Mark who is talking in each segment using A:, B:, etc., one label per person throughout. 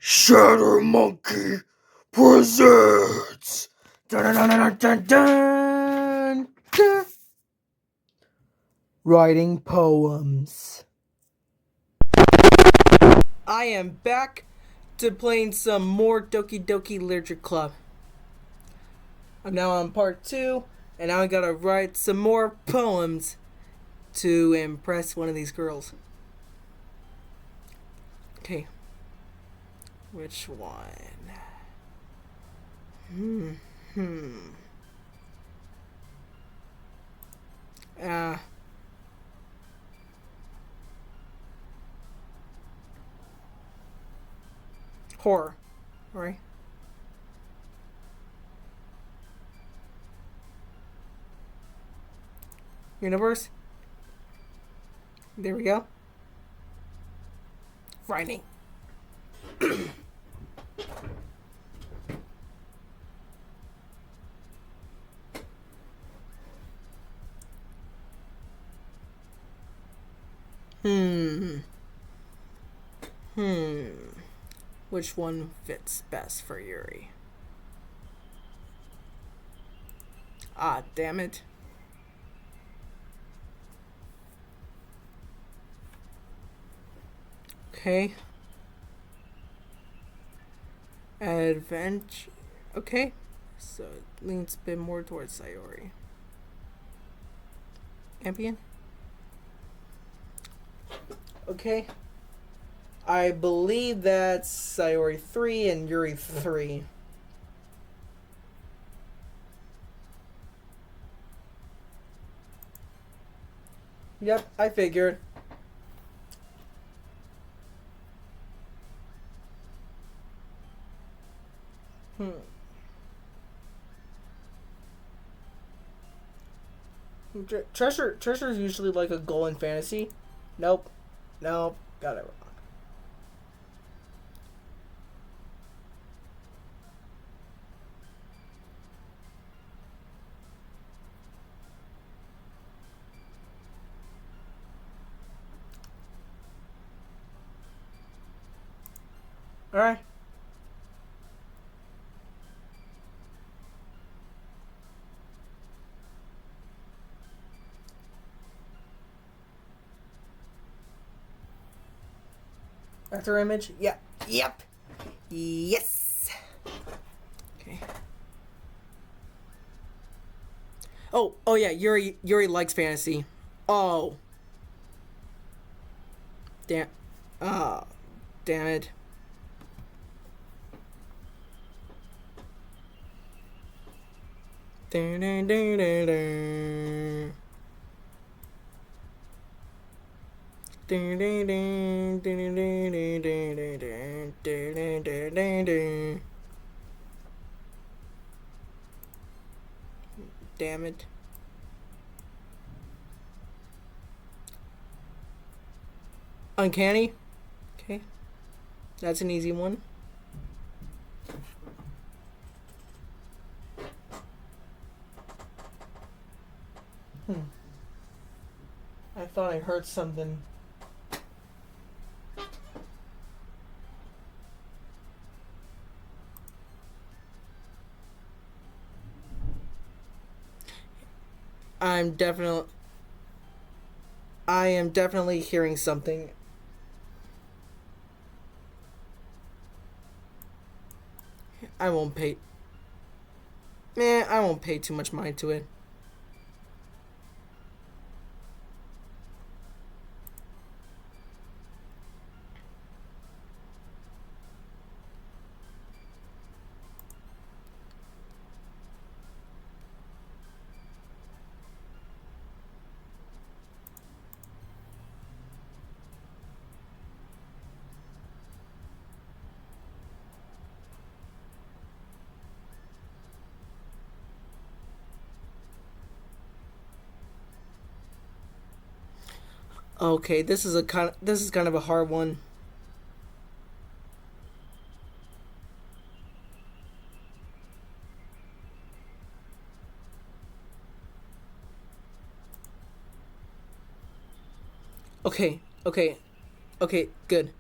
A: Shadow Monkey presents. Dun, dun, dun, dun, dun, dun. Writing poems. I am back to playing some more Doki Literature Club. I'm now on part 2, and now I gotta write some more poems to impress one of these girls. Okay. Which one? Uh, Horror. Right? Universe. There we go. Writing. Which one fits best for Yuri? Ah, damn it. Okay. Adventure. Okay. So it leans a bit more towards Sayori. Ambient? Okay. I believe that's Sayori 3 and Yuri 3. Yep, I figured. Treasure's usually like a goal in fantasy. Nope. Got it wrong. Alright. After image? Yeah. Yep. Yes. Okay. Oh yeah, Yuri likes fantasy. Oh. Damn. Oh. Damn it. Dun, dun, dun, dun, dun. Dun, dun, dun, dun, dun, dun, dun, dun, dun, dun, dun, dun. Damn it. Uncanny. Okay. That's an easy one. I thought I heard something. I am definitely hearing something. I won't pay too much mind to it. Okay, this is kind of a hard one. Okay, good.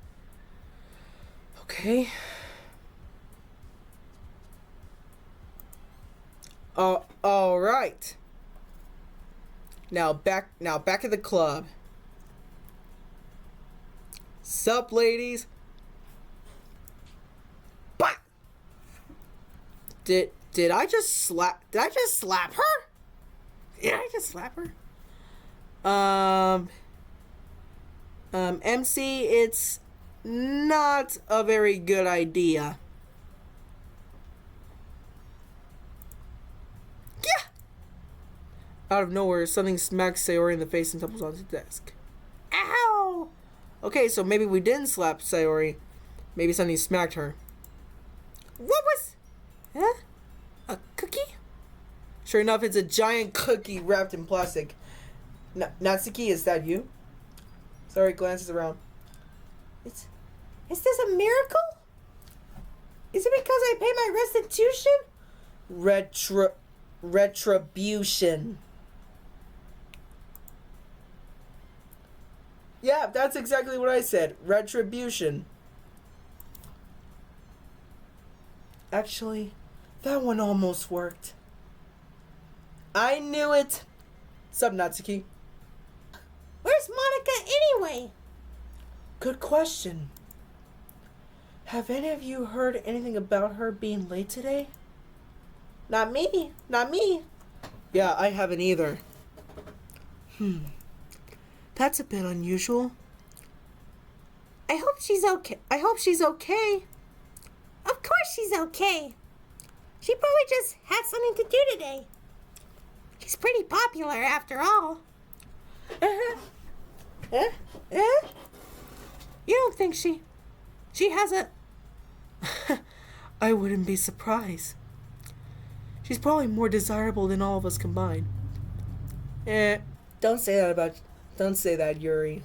A: Okay. All right. Now back at the club. Sup, ladies? Bah! Did I just slap her? Did I just slap her? MC, it's not a very good idea. Yeah! Out of nowhere, something smacks Sayori in the face and tumbles onto the desk. Ow! Okay, so maybe we didn't slap Sayori. Maybe something smacked her. What was... Huh? A cookie? Sure enough, it's a giant cookie wrapped in plastic. Natsuki, is that you? Sayori glances around. Is this a miracle? Is it because I paid my restitution? Retribution. Yeah, that's exactly what I said. Retribution. Actually, that one almost worked. I knew it. Sup, Natsuki?
B: Where's Monica anyway?
A: Good question. Have any of you heard anything about her being late today? Not me. Yeah, I haven't either. That's a bit unusual.
B: I hope she's okay. Of course she's okay. She probably just had something to do today. She's pretty popular after all.
A: You don't think she has a... I wouldn't be surprised. She's probably more desirable than all of us combined. Don't say that, Yuri.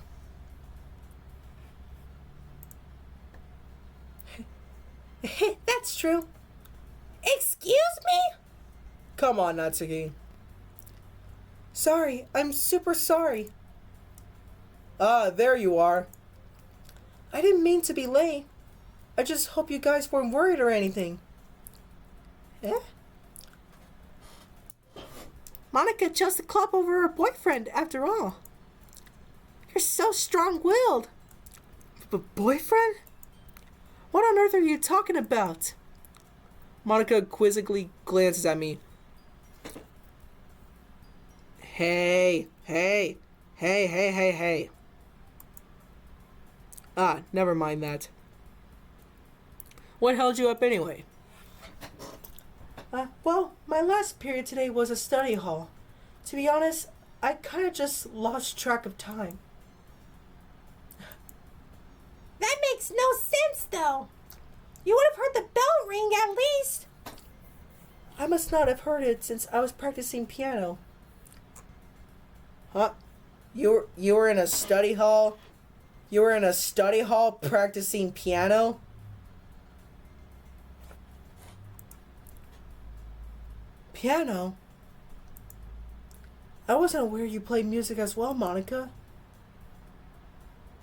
B: That's true. Excuse me?
A: Come on, Natsuki. Sorry, I'm super sorry. Ah, there you are. I didn't mean to be late. I just hope you guys weren't worried or anything. Monica chose the club over her boyfriend, after all. You're so strong-willed. But boyfriend? What on earth are you talking about? Monica quizzically glances at me. Hey. Ah, never mind that. What held you up anyway? Well, my last period today was a study hall. To be honest, I kind of just lost track of time.
B: That makes no sense, though. You would have heard the bell ring at least.
A: I must not have heard it since I was practicing piano. Huh? You were in a study hall? You were in a study hall practicing piano? Piano? I wasn't aware you played music as well, Monica.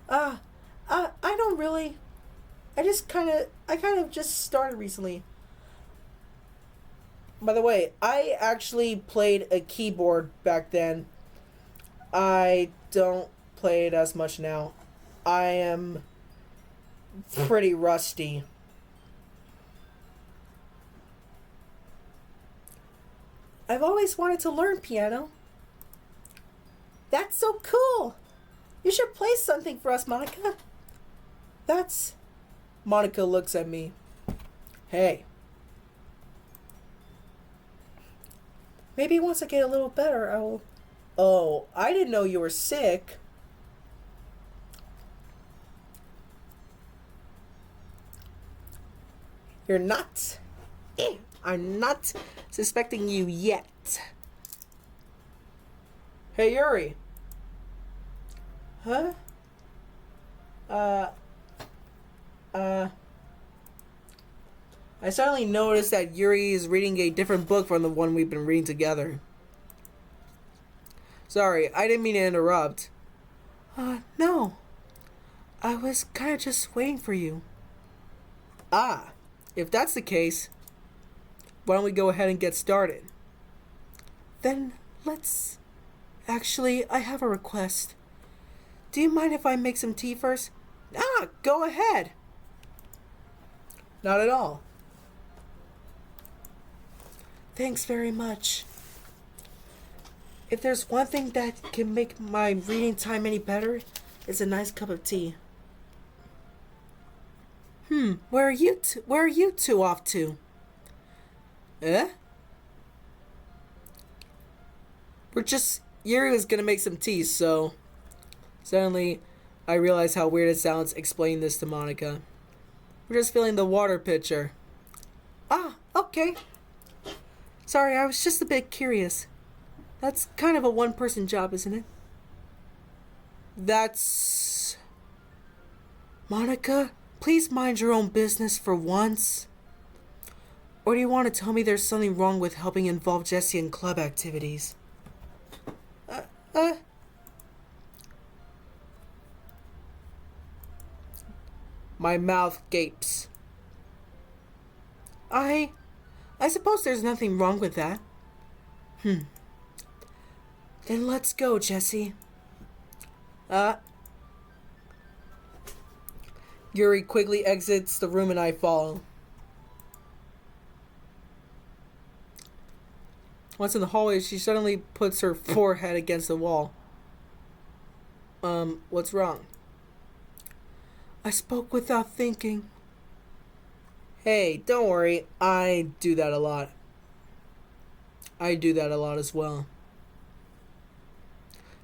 A: I don't really. I kind of just started recently. By the way, I actually played a keyboard back then. I don't play it as much now. I am pretty rusty. I've always wanted to learn piano. That's so cool. You should play something for us, Monica. Monica looks at me. Hey. Maybe once I get a little better, I will... Oh, I didn't know you were sick. You're not. I'm not suspecting you yet. Hey, Yuri. Huh? I suddenly noticed that Yuri is reading a different book from the one we've been reading together. Sorry, I didn't mean to interrupt. No. I was kind of just waiting for you. Ah, if that's the case, why don't we go ahead and get started? Then let's... Actually, I have a request. Do you mind if I make some tea first? Ah, go ahead. Not at all. Thanks very much. If there's one thing that can make my reading time any better, it's a nice cup of tea. Where are you two off to? Eh? Yuri was gonna make some tea, so suddenly I realized how weird it sounds explaining this to Monica. We're just filling the water pitcher. Ah, okay. Sorry, I was just a bit curious. That's kind of a one-person job, isn't it? That's... Monica, please mind your own business for once. Or do you want to tell me there's something wrong with helping involve Jessie in club activities? My mouth gapes. I suppose there's nothing wrong with that. Then let's go, Jessie. Yuri quickly exits the room and I follow. Once in the hallway, she suddenly puts her forehead against the wall. What's wrong? I spoke without thinking. Hey, don't worry. I do that a lot. I do that a lot as well.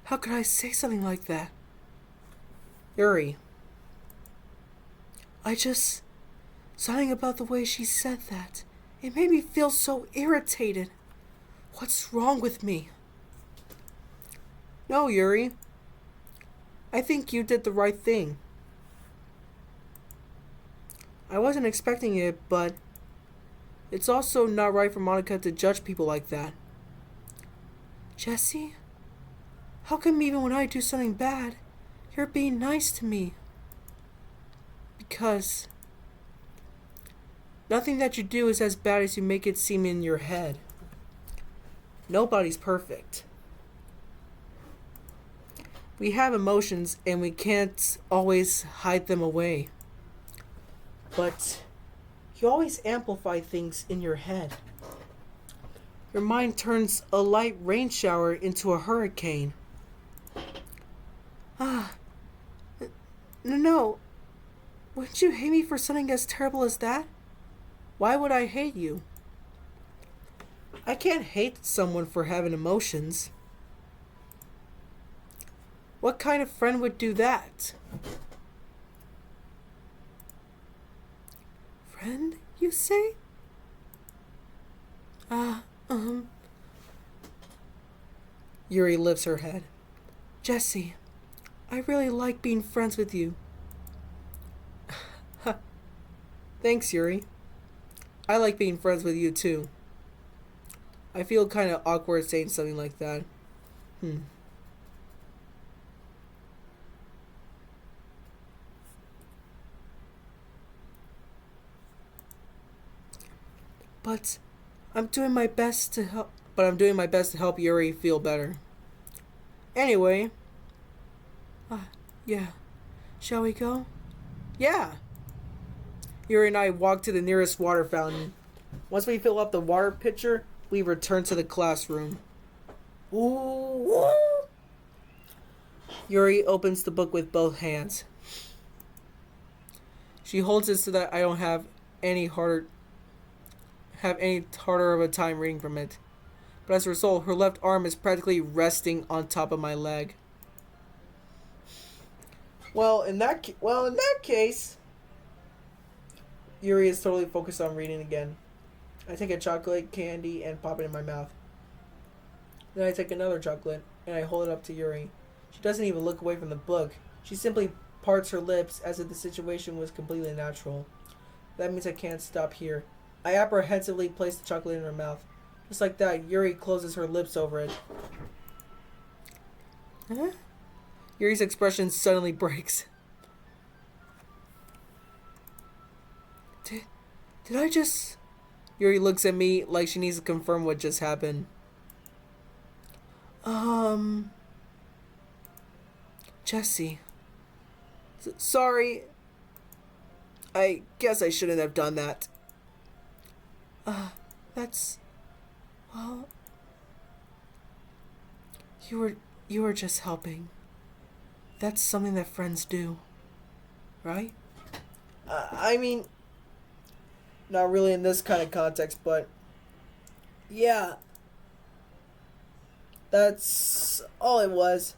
A: How could I say something like that? Yuri. Something about the way she said that. It made me feel so irritated. What's wrong with me? No, Yuri. I think you did the right thing. I wasn't expecting it, but it's also not right for Monica to judge people like that. Jessie? How come even when I do something bad, you're being nice to me? Because nothing that you do is as bad as you make it seem in your head. Nobody's perfect. We have emotions and we can't always hide them away. But you always amplify things in your head. Your mind turns a light rain shower into a hurricane. No. Wouldn't you hate me for something as terrible as that? Why would I hate you? I can't hate someone for having emotions. What kind of friend would do that? Friend, you say? Yuri lifts her head. Jessie, I really like being friends with you. Thanks, Yuri. I like being friends with you too. I feel kind of awkward saying something like that. But I'm doing my best to help Yuri feel better. Anyway. Yeah. Shall we go? Yeah. Yuri and I walk to the nearest water fountain. Once we fill up the water pitcher, we return to the classroom. Ooh. Yuri opens the book with both hands. She holds it so that I don't have any harder of a time reading from it. But as a result, her left arm is practically resting on top of my leg. Well, in that case, Yuri is totally focused on reading again. I take a chocolate candy and pop it in my mouth. Then I take another chocolate and I hold it up to Yuri. She doesn't even look away from the book. She simply parts her lips as if the situation was completely natural. That means I can't stop here. I apprehensively place the chocolate in her mouth. Just like that, Yuri closes her lips over it. Huh? Yuri's expression suddenly breaks. Did I just... Yuri looks at me like she needs to confirm what just happened. Um, Jesse. Sorry. I guess I shouldn't have done that. That's... Well... You were just helping. That's something that friends do. Right? I mean... Not really in this kind of context, but... Yeah. That's all it was.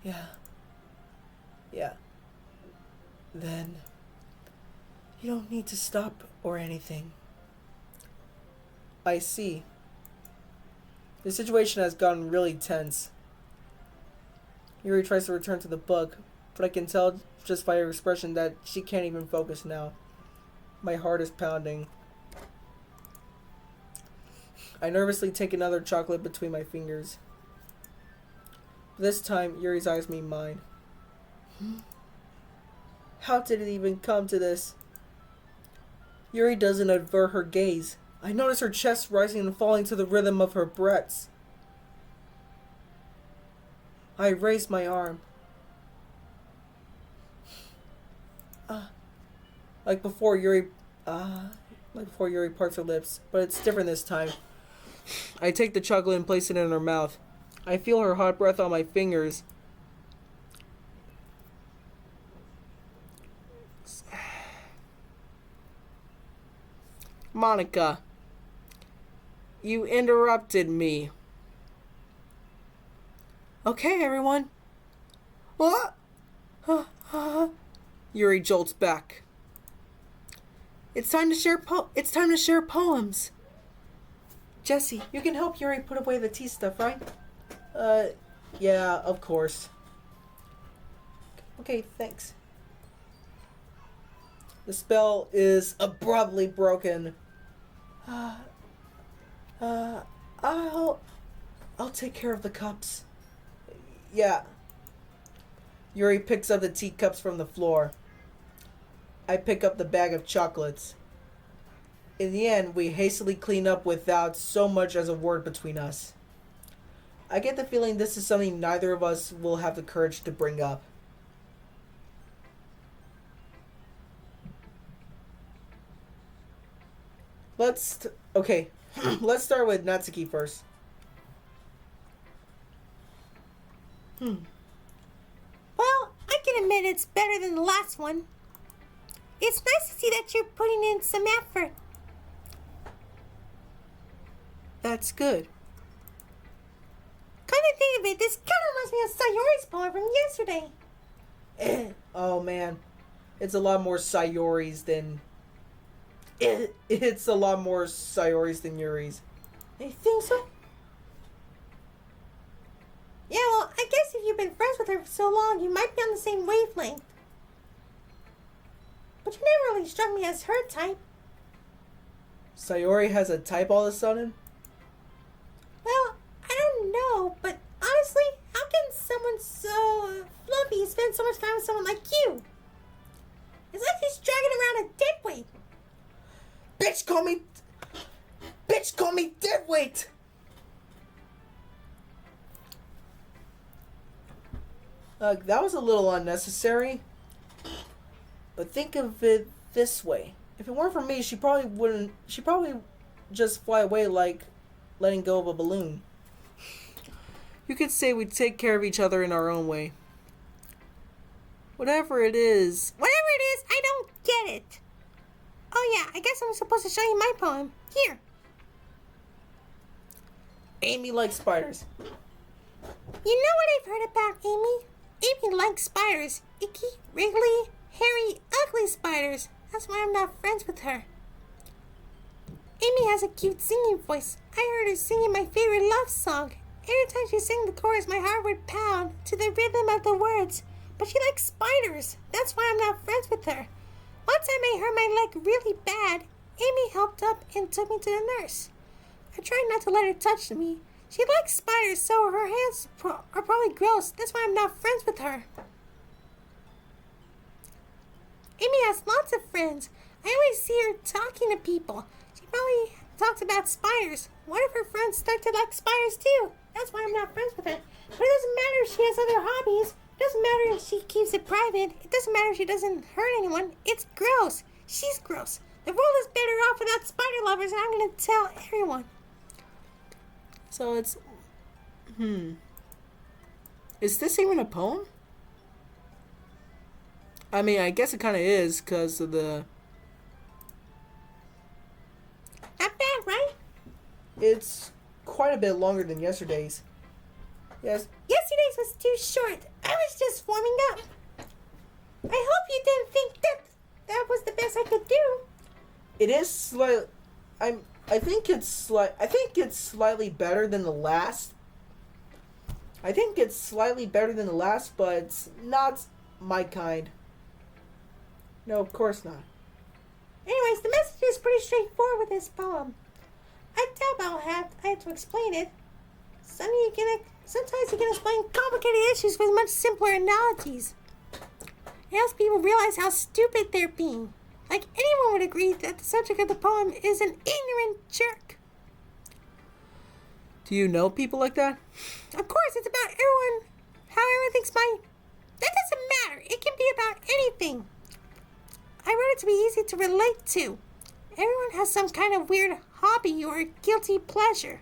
A: Yeah. Yeah. Then... You don't need to stop or anything. I see. The situation has gotten really tense. Yuri tries to return to the book, but I can tell just by her expression that she can't even focus now. My heart is pounding. I nervously take another chocolate between my fingers. This time, Yuri's eyes meet mine. How did it even come to this? Yuri doesn't avert her gaze. I notice her chest rising and falling to the rhythm of her breaths. I raise my arm. Like before, Yuri parts her lips, but it's different this time. I take the chocolate and place it in her mouth. I feel her hot breath on my fingers. Monica, you interrupted me. Okay, everyone. What? Yuri jolts back. It's time to share poems. Jesse, you can help Yuri put away the tea stuff, right? Yeah, of course. Okay, thanks. The spell is abruptly broken. I'll take care of the cups. Yeah. Yuri picks up the teacups from the floor. I pick up the bag of chocolates. In the end, we hastily clean up without so much as a word between us. I get the feeling this is something neither of us will have the courage to bring up. Let's start with Natsuki first.
B: Well, I can admit it's better than the last one. It's nice to see that you're putting in some effort.
A: That's good.
B: Come to think of it, this kind of reminds me of Sayori's poem from yesterday.
A: Oh man, it's a lot more Sayori's than... It's a lot more Sayori's than Yuri's.
B: You think so? Yeah, well, I guess if you've been friends with her for so long, you might be on the same wavelength. But you never really struck me as her type.
A: Sayori has a type all of a sudden?
B: Well, I don't know, but honestly, how can someone so fluffy spend so much time with someone like you? It's like he's dragging around a dead weight.
A: Bitch call me dead weight! That was a little unnecessary. But think of it this way. If it weren't for me, she'd probably just fly away like letting go of a balloon. You could say we take care of each other in our own way. Whatever it is,
B: I don't get it. Oh yeah, I guess I'm supposed to show you my poem. Here.
A: Amy likes spiders.
B: You know what I've heard about Amy? Amy likes spiders. Icky, wriggly, hairy, ugly spiders. That's why I'm not friends with her. Amy has a cute singing voice. I heard her singing my favorite love song. Every time she sang the chorus, my heart would pound to the rhythm of the words. But she likes spiders. That's why I'm not friends with her. One time I hurt my leg really bad. Amy helped up and took me to the nurse. I tried not to let her touch me. She likes spiders, so her hands are probably gross. That's why I'm not friends with her. Amy has lots of friends. I always see her talking to people. She probably talks about spiders. What if her friends start to like spiders too? That's why I'm not friends with her. But it doesn't matter if she has other hobbies. It doesn't matter if she keeps it private. It doesn't matter if she doesn't hurt anyone. It's gross. She's gross. The world is better off without spider lovers, and I'm going to tell everyone.
A: So it's... Is this even a poem? I mean, I guess it kind of is, because of the...
B: Not bad, right?
A: It's quite a bit longer than yesterday's. Yes.
B: Yesterday's was too short. I was just warming up. I hope you didn't think that was the best I could do.
A: It is slightly... I think it's slightly better than the last. I think it's slightly better than the last, but it's not my kind. No, of course not.
B: Anyways, the message is pretty straightforward with this poem. I doubt I have to explain it. Sometimes you can explain complicated issues with much simpler analogies. It helps people realize how stupid they're being. Like anyone would agree that the subject of the poem is an ignorant jerk.
A: Do you know people like that?
B: Of course, it's about everyone, how everyone thinks my... That doesn't matter. It can be about anything. I wrote it to be easy to relate to. Everyone has some kind of weird hobby or guilty pleasure.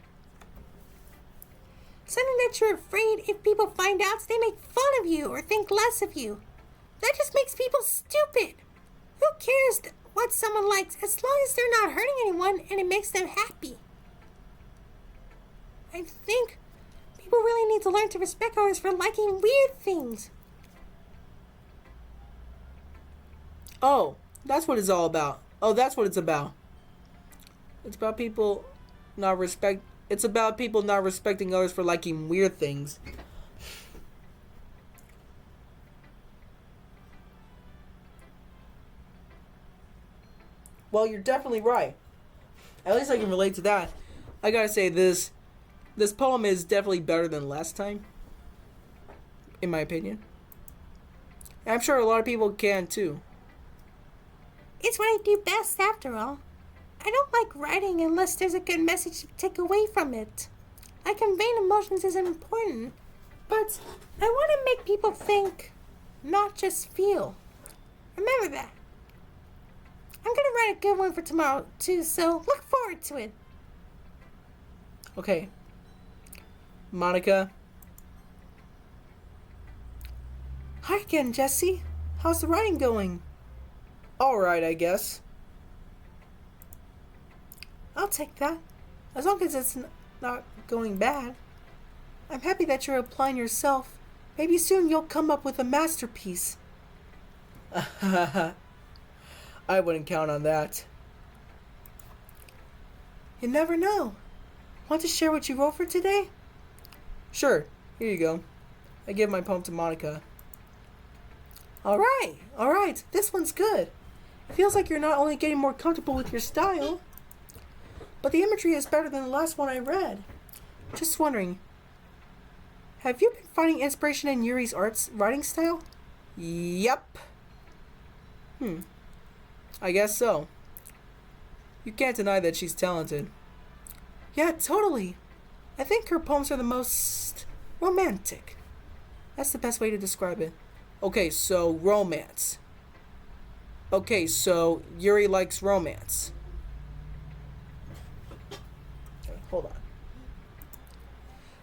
B: Something that you're afraid if people find out, so they make fun of you or think less of you. That just makes people stupid. Who cares what someone likes as long as they're not hurting anyone and it makes them happy? I think people really need to learn to respect others for liking weird things.
A: Oh, that's what it's all about. Oh, that's what it's about. It's about people not respecting others for liking weird things. Well, you're definitely right. At least I can relate to that. I gotta say, this poem is definitely better than last time, in my opinion. And I'm sure a lot of people can too.
B: It's what I do best, after all. I don't like writing unless there's a good message to take away from it. Like conveying emotions is important, but I want to make people think, not just feel. Remember that. I'm going to write a good one for tomorrow, too, so look forward to it.
A: Okay. Monica. Hi again, Jesse. How's the writing going? Alright, I guess. I'll take that. As long as it's not going bad. I'm happy that you're applying yourself. Maybe soon you'll come up with a masterpiece. I wouldn't count on that. You never know. Want to share what you wrote for today? Sure. Here you go. I give my poem to Monica. Alright. This one's good. It feels like you're not only getting more comfortable with your style, but the imagery is better than the last one I read. Just wondering, have you been finding inspiration in Yuri's writing style? Yep. I guess so. You can't deny that she's talented. Yeah, totally. I think her poems are the most romantic. That's the best way to describe it. Okay, so romance. Okay, so Yuri likes romance. Okay, hold on.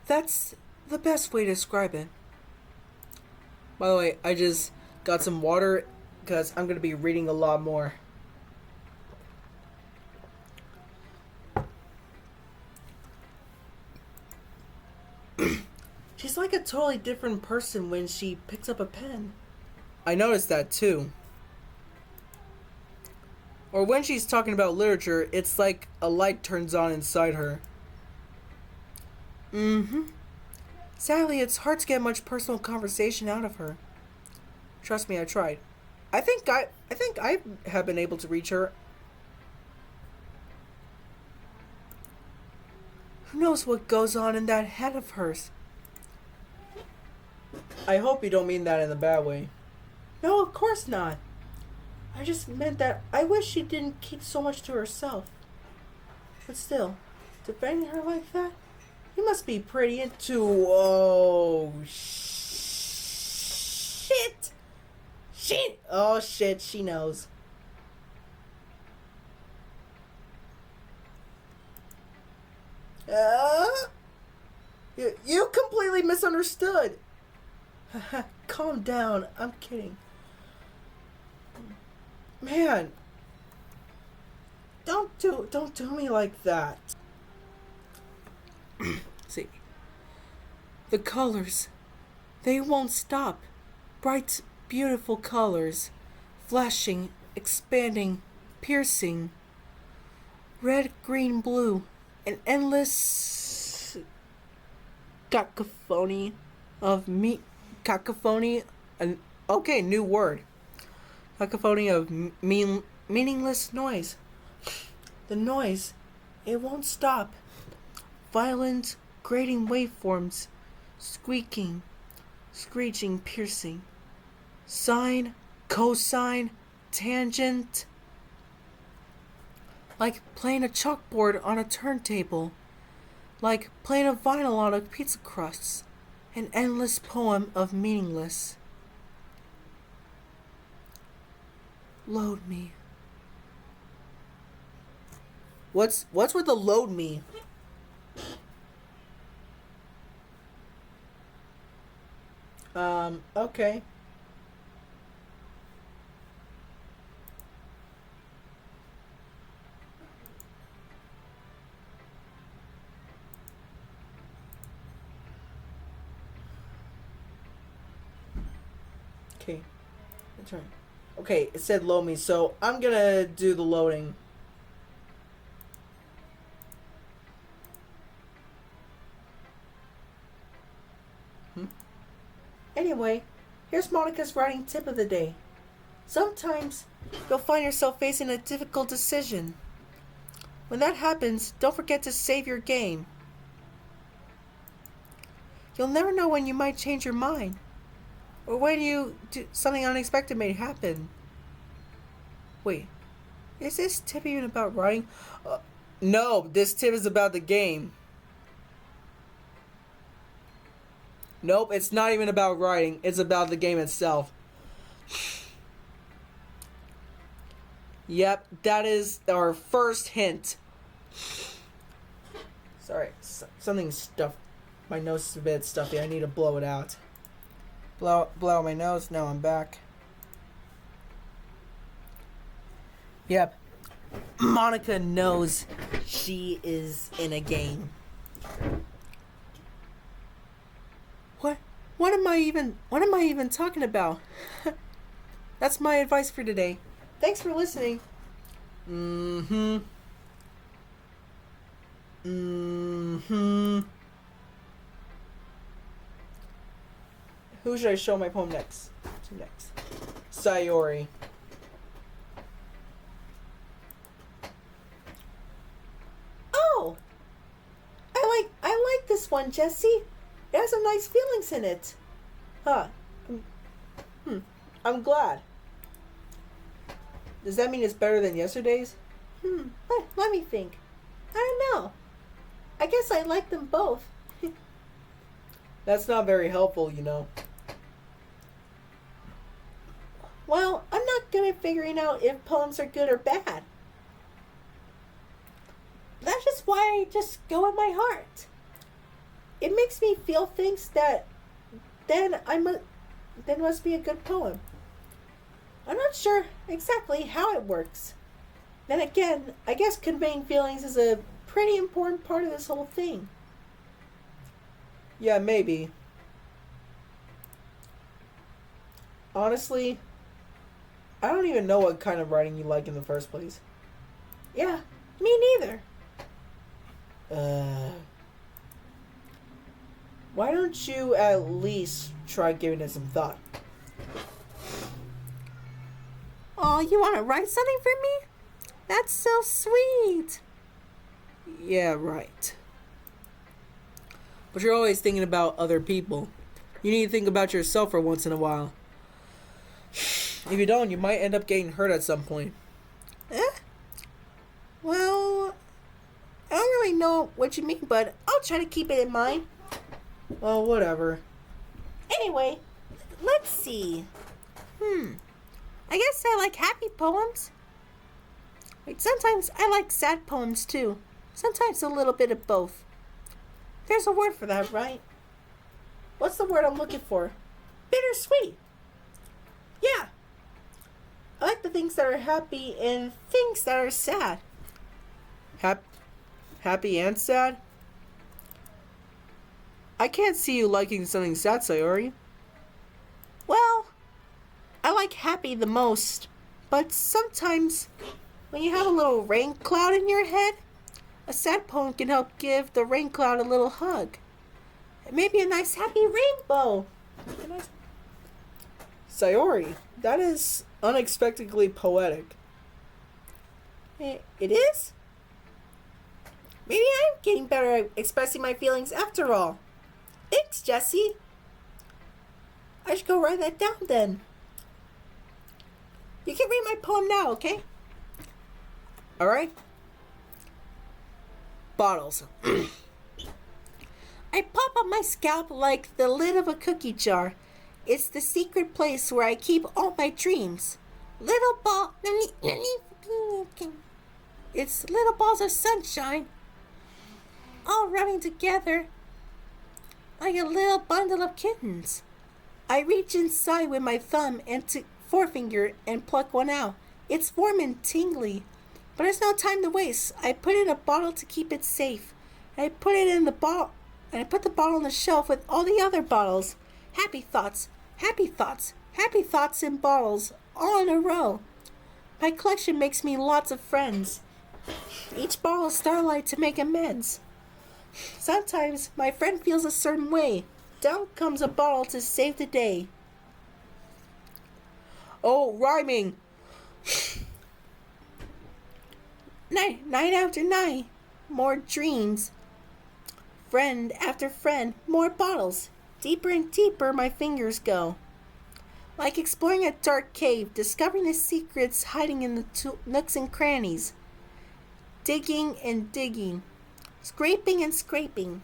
A: That's the best way to describe it. By the way, I just got some water because I'm going to be reading a lot more. She's like a totally different person when she picks up a pen. I noticed that too. Or when she's talking about literature, it's like a light turns on inside her. Sadly, it's hard to get much personal conversation out of her. Trust me, I tried. I think I have been able to reach her. Who knows what goes on in that head of hers? I hope you don't mean that in a bad way. No, of course not. I just meant that I wish she didn't keep so much to herself. But still, defending her like that? You must be pretty into... Oh, shit! Shit! Oh, shit, she knows. You completely misunderstood. Calm down. I'm kidding. Man, don't do me like that. See, the colors, they won't stop. Bright, beautiful colors, flashing, expanding, piercing. Red, green, blue, an endless cacophony of okay, new word. Cacophony of meaningless noise. The noise, it won't stop. Violent, grating waveforms, squeaking, screeching, piercing. Sine, cosine, tangent. Like playing a chalkboard on a turntable. Like playing a vinyl on a pizza crust. An endless poem of meaningless. Load me. What's with the load me? Okay. Okay. That's right. Okay, it said load me, so I'm gonna do the loading. Anyway, here's Monica's writing tip of the day. Sometimes you'll find yourself facing a difficult decision. When that happens, don't forget to save your game. You'll never know when you might change your mind. Or when something unexpected may happen. Wait, is this tip even about writing? No, this tip is about the game. Nope, it's not even about writing. It's about the game itself. Yep, that is our first hint. Sorry, something's stuffed. My nose is a bit stuffy. I need to blow it out. Blow out my nose. Now I'm back. Yep. Monica knows she is in a game. What am I even talking about? That's my advice for today. Thanks for listening. Who should I show my poem next? To next. Sayori. Oh! I like this one, Jesse. It has some nice feelings in it. Huh. I'm glad. Does that mean it's better than yesterday's?
B: Let me think. I don't know. I guess I like them both.
A: That's not very helpful, you know.
B: Well, I'm not good at figuring out if poems are good or bad. That's just why I just go with my heart. It makes me feel things that then must be a good poem. I'm not sure exactly how it works. Then again, I guess conveying feelings is a pretty important part of this whole thing.
A: Yeah, maybe. Honestly, I don't even know what kind of writing you like in the first place.
B: Yeah, me neither.
A: Why don't you at least try giving it some thought?
B: Oh, you want to write something for me? That's so sweet.
A: Yeah, right. But you're always thinking about other people. You need to think about yourself for once in a while. If you don't, you might end up getting hurt at some point.
B: Well,
A: really know what you mean, but I'll try to keep it in mind. Well, whatever.
B: Anyway, let's see. I guess I like happy poems. Wait, sometimes I like sad poems too. Sometimes a little bit of both.
A: There's a word for that, right? What's the word I'm looking for? Bittersweet. Yeah. I like the things that are happy and things that are sad. Happy and sad? I can't see you liking something sad, Sayori. Well, I like happy the most, but sometimes when you have a little rain cloud in your head, a sad poem can help give the rain cloud a little hug. And maybe a nice happy rainbow. Sayori, that is unexpectedly poetic.
B: It is? Maybe I'm getting better at expressing my feelings after all. Thanks, Jessie. I should go write that down then. You can read my poem now, okay?
A: Alright? Bottles.
B: I pop on my scalp like the lid of a cookie jar. It's the secret place where I keep all my dreams. Little ball... It's little balls of sunshine, all running together like a little bundle of kittens. I reach inside with my thumb and forefinger and pluck one out. It's warm and tingly, but there's no time to waste. I put it in a bottle to keep it safe. I put it in the bottle, and I put the bottle on the shelf with all the other bottles. Happy thoughts, happy thoughts, happy thoughts in bottles, all in a row. My collection makes me lots of friends. Each bottle is starlight to make amends. Sometimes my friend feels a certain way. Down comes a bottle to save the day.
A: Oh, rhyming!
B: Night after night, more dreams. Friend after friend, more bottles. Deeper and deeper my fingers go. Like exploring a dark cave, discovering the secrets hiding in the nooks and crannies. Digging and digging. Scraping and scraping.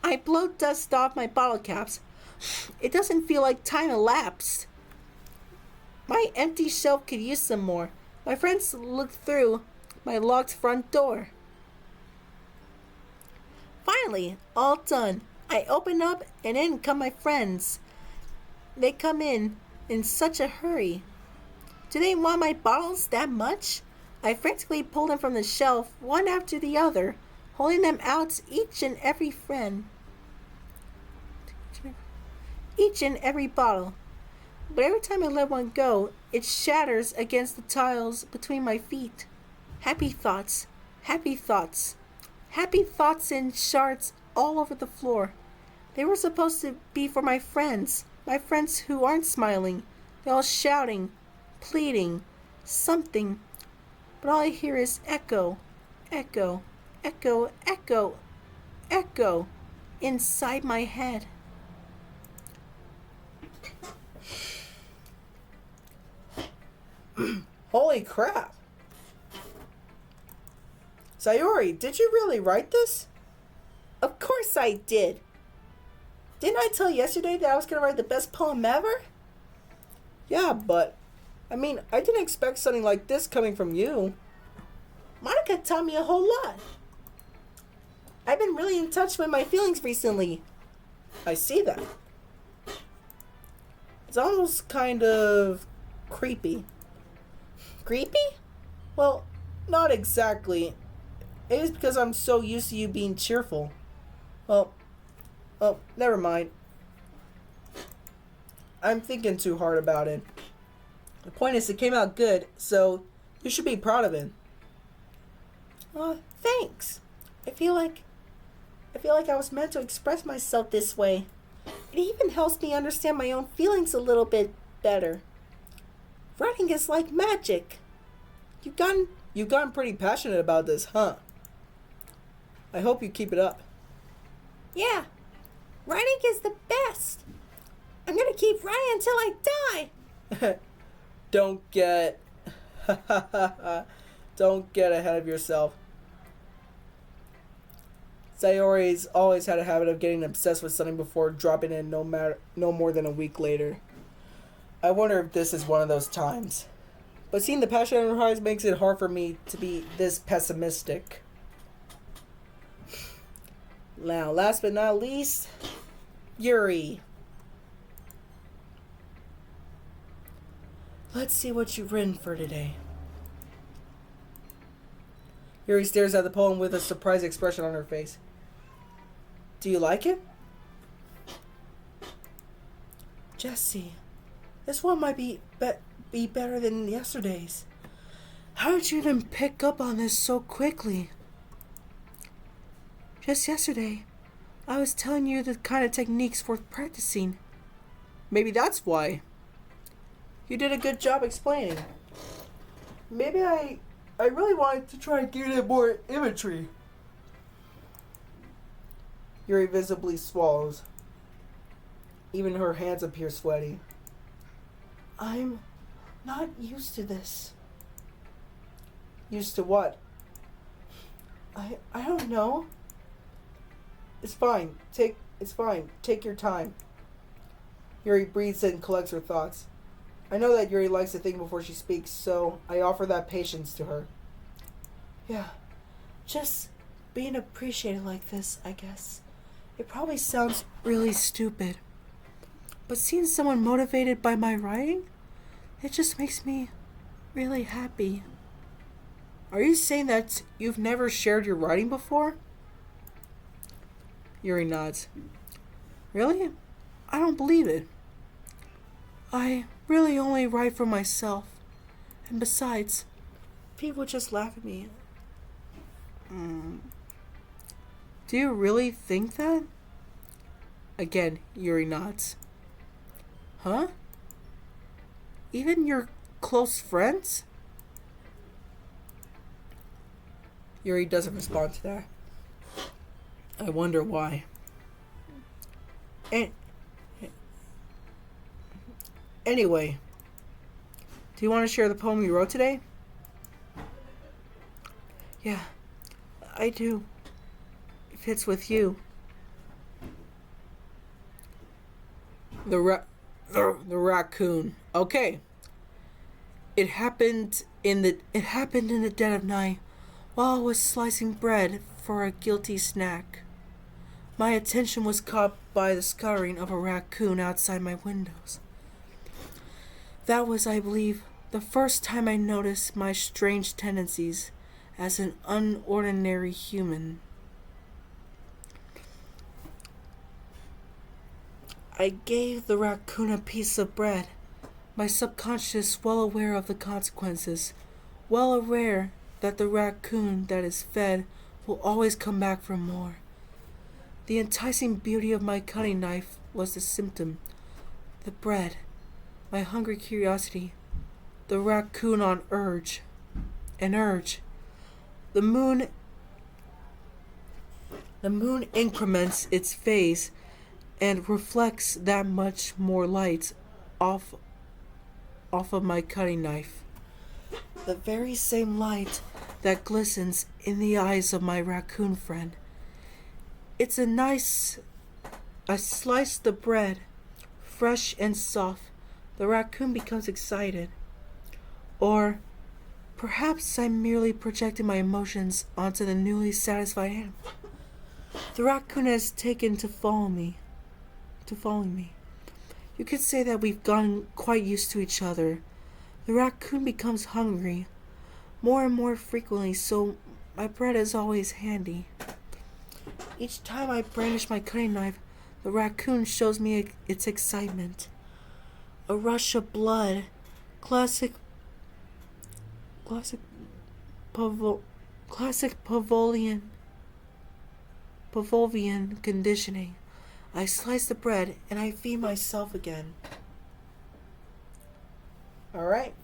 B: I blow dust off my bottle caps. It doesn't feel like time elapsed. My empty shelf could use some more. My friends look through my locked front door. Finally, all done. I open up and in come my friends. They come in such a hurry. Do they want my bottles that much? I frantically pull them from the shelf, one after the other, holding them out to each and every friend. Each and every bottle. But every time I let one go, it shatters against the tiles between my feet. Happy thoughts, happy thoughts, happy thoughts in shards all over the floor. They were supposed to be for my friends who aren't smiling. They're all shouting, pleading, something. But all I hear is echo, echo, echo, echo, echo inside my head.
A: Holy crap! Sayori, did you really write this?
B: Of course I did. Didn't I tell you yesterday that I was going to write the best poem ever?
A: Yeah, but I mean, I didn't expect something like this coming from you.
B: Monica taught me a whole lot. I've been really in touch with my feelings recently.
A: I see that. It's almost kind of creepy.
B: Creepy?
A: Well, not exactly. It is because I'm so used to you being cheerful. Well, never mind. I'm thinking too hard about it. The point is, it came out good, so you should be proud of it.
B: Thanks. I feel like I was meant to express myself this way. It even helps me understand my own feelings a little bit better. Writing is like magic.
A: You've gotten pretty passionate about this, huh? I hope you keep it up.
B: Yeah. Writing is the best. I'm gonna keep writing until I die.
A: Don't get ahead of yourself. Sayori's always had a habit of getting obsessed with something before dropping it no more than a week later. I wonder if this is one of those times. But seeing the passion in her eyes makes it hard for me to be this pessimistic. Now, last but not least, Yuri. Let's see what you've written for today. Yuri stares at the poem with a surprised expression on her face. Do you like it? Jesse, this one might be better than yesterday's. How did you even pick up on this so quickly? Just yesterday, I was telling you the kind of techniques worth practicing. Maybe that's why. You did a good job explaining. Maybe I really wanted to try and give it more imagery. Yuri visibly swallows. Even her hands appear sweaty. I'm not used to this. Used to what? I don't know. It's fine. Take your time. Yuri breathes in and collects her thoughts. I know that Yuri likes to think before she speaks, so I offer that patience to her. Yeah, just being appreciated like this, I guess. It probably sounds really stupid, but seeing someone motivated by my writing, it just makes me really happy. Are you saying that you've never shared your writing before? Yuri nods. Really? I don't believe it. I really only write for myself. And besides, people just laugh at me. Do you really think that? Again, Yuri nods. Huh? Even your close friends? Yuri doesn't respond to that. I wonder why. Anyway, do you want to share the poem you wrote today? Yeah, I do. If it's with you. The raccoon. Okay. It happened in the dead of night while I was slicing bread for a guilty snack. My attention was caught by the scurrying of a raccoon outside my windows. That was, I believe, the first time I noticed my strange tendencies as an unordinary human. I gave the raccoon a piece of bread, my subconscious well aware of the consequences, well aware that the raccoon that is fed will always come back for more. The enticing beauty of my cutting knife was the symptom. The bread, my hungry curiosity, the raccoon on urge. An urge. The moon increments its phase and reflects that much more light off of my cutting knife. The very same light that glistens in the eyes of my raccoon friend. I slice the bread, fresh and soft. The raccoon becomes excited. Or perhaps I'm merely projecting my emotions onto the newly satisfied animal. The raccoon has taken to following me. You could say that we've gotten quite used to each other. The raccoon becomes hungry more and more frequently, so my bread is always handy. Each time I brandish my cutting knife, the raccoon shows me its excitement. A rush of blood, classic Pavlovian conditioning. I slice the bread and I feed myself again. Alright.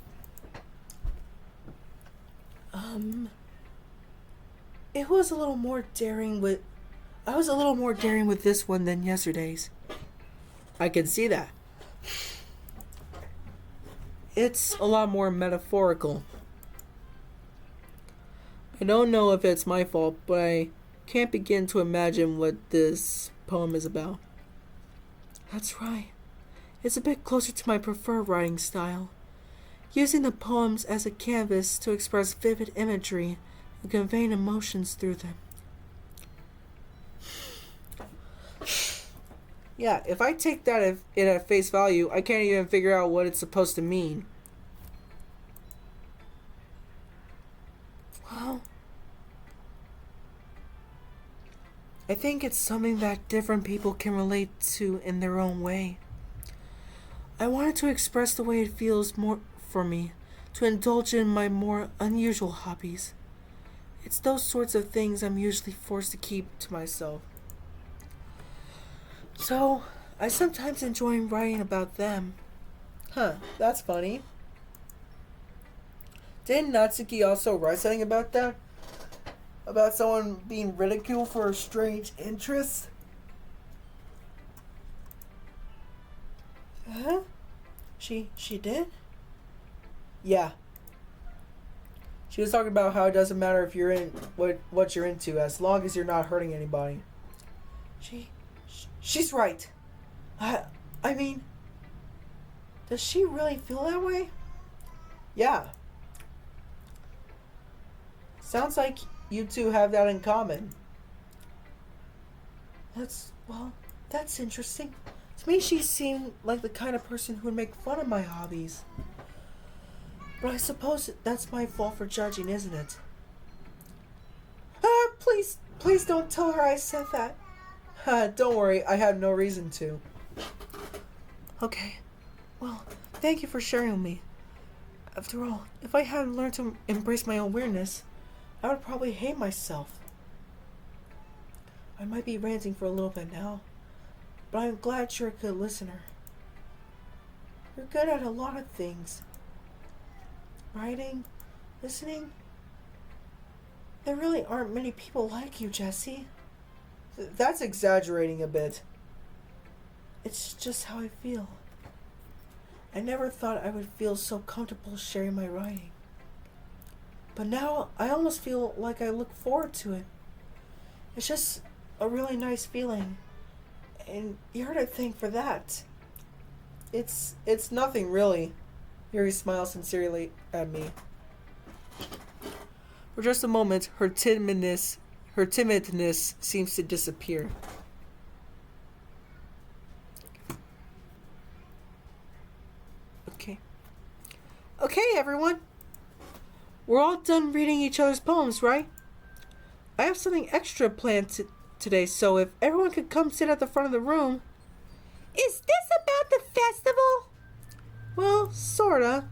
A: I was a little more daring with this one than yesterday's. I can see that. It's a lot more metaphorical. I don't know if it's my fault, but I can't begin to imagine what this poem is about. That's right. It's a bit closer to my preferred writing style, using the poems as a canvas to express vivid imagery and conveying emotions through them. Yeah, if I take that at face value, I can't even figure out what it's supposed to mean. Well, I think it's something that different people can relate to in their own way. I wanted to express the way it feels more for me, to indulge in my more unusual hobbies. It's those sorts of things I'm usually forced to keep to myself. So, I sometimes enjoy writing about them. Huh, that's funny. Didn't Natsuki also write something about that? About someone being ridiculed for a strange interest? Huh? She did? Yeah. She was talking about how it doesn't matter if you're in what you're into as long as you're not hurting anybody. She's right. I mean, does she really feel that way? Yeah. Sounds like you two have that in common. That's interesting. To me, she seemed like the kind of person who would make fun of my hobbies. But I suppose that's my fault for judging, isn't it? Please don't tell her I said that. Don't worry, I have no reason to. Okay. Well, thank you for sharing with me. After all, if I hadn't learned to embrace my own weirdness, I would probably hate myself. I might be ranting for a little bit now, but I'm glad you're a good listener. You're good at a lot of things. Writing, listening. There really aren't many people like you, Jesse. That's exaggerating a bit. It's just how I feel. I never thought I would feel so comfortable sharing my writing. But now I almost feel like I look forward to it. It's just a really nice feeling. And you're to thank for that. It's nothing really. Yuri smiles sincerely at me. For just a moment, her timidness seems to disappear. Okay, everyone. We're all done reading each other's poems, right? I have something extra planned today, so if everyone could come sit at the front of the room.
B: Is this about the festival?
A: Well, sorta.